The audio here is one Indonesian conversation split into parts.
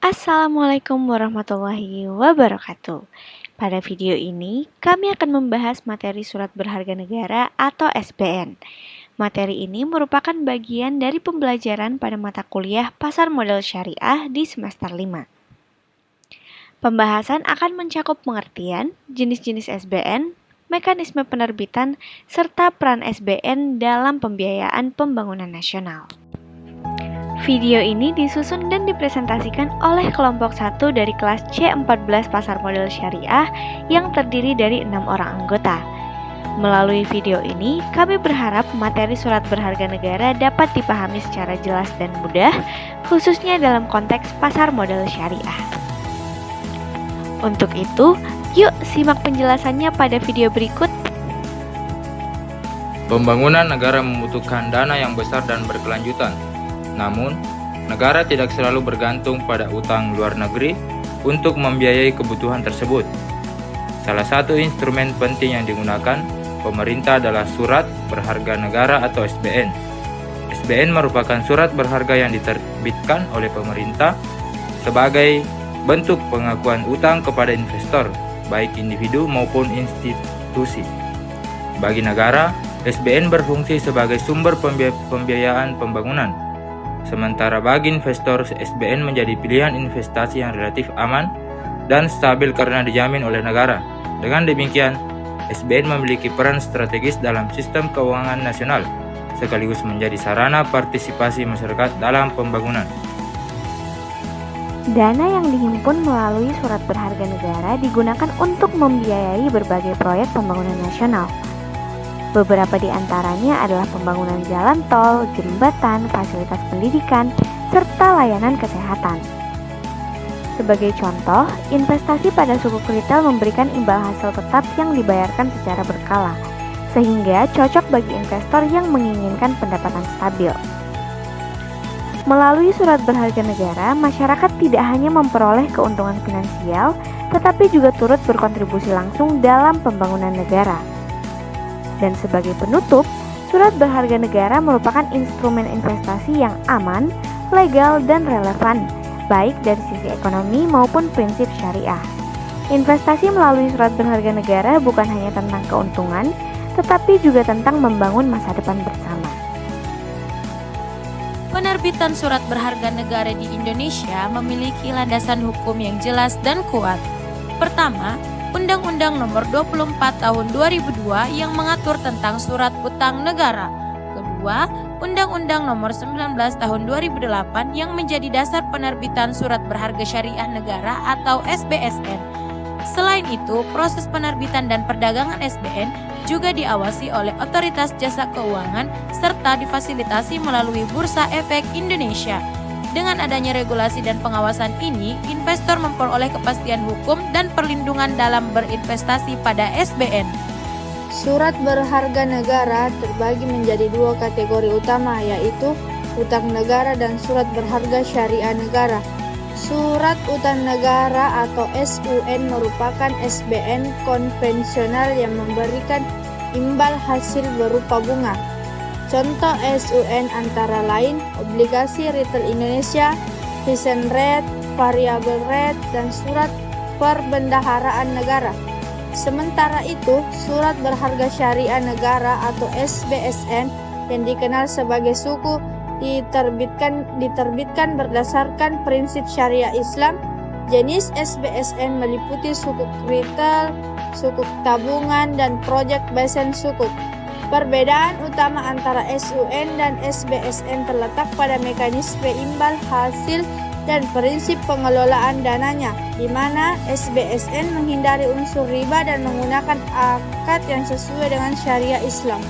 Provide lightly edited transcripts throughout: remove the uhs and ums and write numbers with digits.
Assalamualaikum warahmatullahi wabarakatuh. Pada video ini, kami akan membahas materi surat berharga negara atau SBN. Materi ini merupakan bagian dari pembelajaran pada mata kuliah Pasar Modal Syariah di semester 5. Pembahasan akan mencakup pengertian, jenis-jenis SBN, mekanisme penerbitan, serta peran SBN dalam pembiayaan pembangunan nasional. Video ini disusun dan dipresentasikan oleh kelompok 1 dari kelas C14 Pasar Modal Syariah yang terdiri dari 6 orang anggota. Melalui video ini, kami berharap materi surat berharga negara dapat dipahami secara jelas dan mudah, khususnya dalam konteks pasar modal syariah. Untuk itu, yuk simak penjelasannya pada video berikut. Pembangunan negara membutuhkan dana yang besar dan berkelanjutan. Namun, negara tidak selalu bergantung pada utang luar negeri untuk membiayai kebutuhan tersebut. Salah satu instrumen penting yang digunakan pemerintah adalah surat berharga negara atau SBN. SBN merupakan surat berharga yang diterbitkan oleh pemerintah sebagai bentuk pengakuan utang kepada investor, baik individu maupun institusi. Bagi negara, SBN berfungsi sebagai sumber pembiayaan pembangunan. Sementara bagi investor, SBN menjadi pilihan investasi yang relatif aman dan stabil karena dijamin oleh negara. Dengan demikian, SBN memiliki peran strategis dalam sistem keuangan nasional, sekaligus menjadi sarana partisipasi masyarakat dalam pembangunan. Dana yang dihimpun melalui surat berharga negara digunakan untuk membiayai berbagai proyek pembangunan nasional. Beberapa di antaranya adalah pembangunan jalan tol, jembatan, fasilitas pendidikan, serta layanan kesehatan. Sebagai contoh, investasi pada sukuk retail memberikan imbal hasil tetap yang dibayarkan secara berkala, sehingga cocok bagi investor yang menginginkan pendapatan stabil. Melalui surat berharga negara, masyarakat tidak hanya memperoleh keuntungan finansial, tetapi juga turut berkontribusi langsung dalam pembangunan negara. Dan sebagai penutup, surat berharga negara merupakan instrumen investasi yang aman, legal, dan relevan, baik dari sisi ekonomi maupun prinsip syariah. Investasi melalui surat berharga negara bukan hanya tentang keuntungan, tetapi juga tentang membangun masa depan bersama. Penerbitan surat berharga negara di Indonesia memiliki landasan hukum yang jelas dan kuat. Pertama, Undang-Undang Nomor 24 Tahun 2002 yang mengatur tentang surat utang negara. Kedua, Undang-Undang Nomor 19 Tahun 2008 yang menjadi dasar penerbitan surat berharga syariah negara atau SBSN. Selain itu, proses penerbitan dan perdagangan SBN juga diawasi oleh Otoritas Jasa Keuangan serta difasilitasi melalui Bursa Efek Indonesia. Dengan adanya regulasi dan pengawasan ini, investor memperoleh kepastian hukum dan perlindungan dalam berinvestasi pada SBN. Surat berharga negara terbagi menjadi dua kategori utama, yaitu utang negara dan surat berharga syariah negara. Surat utang negara atau SUN merupakan SBN konvensional yang memberikan imbal hasil berupa bunga. Contoh SUN antara lain obligasi retail Indonesia, fixed rate, variable rate, dan surat perbendaharaan negara. Sementara itu, surat berharga syariah negara atau SBSN yang dikenal sebagai suku diterbitkan berdasarkan prinsip syariah Islam. Jenis SBSN meliputi sukuk retail, sukuk tabungan, dan project based sukuk. Perbedaan utama antara SUN dan SBSN terletak pada mekanisme imbal hasil dan prinsip pengelolaan dananya, di mana SBSN menghindari unsur riba dan menggunakan akad yang sesuai dengan syariah Islam.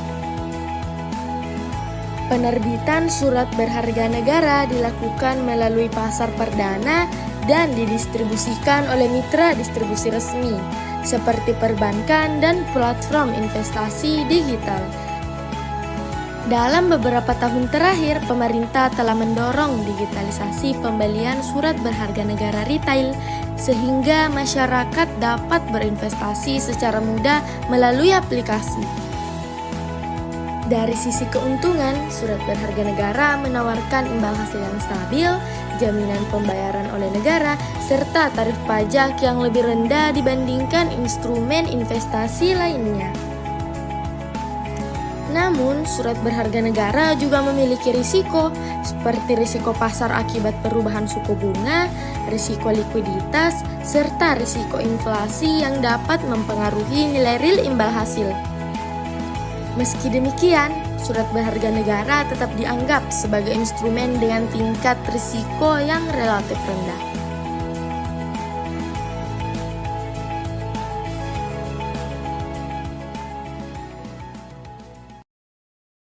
Penerbitan surat berharga negara dilakukan melalui pasar perdana dan didistribusikan oleh mitra distribusi resmi, seperti perbankan dan platform investasi digital. Dalam beberapa tahun terakhir, pemerintah telah mendorong digitalisasi pembelian surat berharga negara retail, sehingga masyarakat dapat berinvestasi secara mudah melalui aplikasi. Dari sisi keuntungan, surat berharga negara menawarkan imbal hasil yang stabil jaminan pembayaran oleh negara, serta tarif pajak yang lebih rendah dibandingkan instrumen investasi lainnya. Namun, surat berharga negara juga memiliki risiko, seperti risiko pasar akibat perubahan suku bunga, risiko likuiditas, serta risiko inflasi yang dapat mempengaruhi nilai real imbal hasil. Meski demikian, surat berharga negara tetap dianggap sebagai instrumen dengan tingkat risiko yang relatif rendah.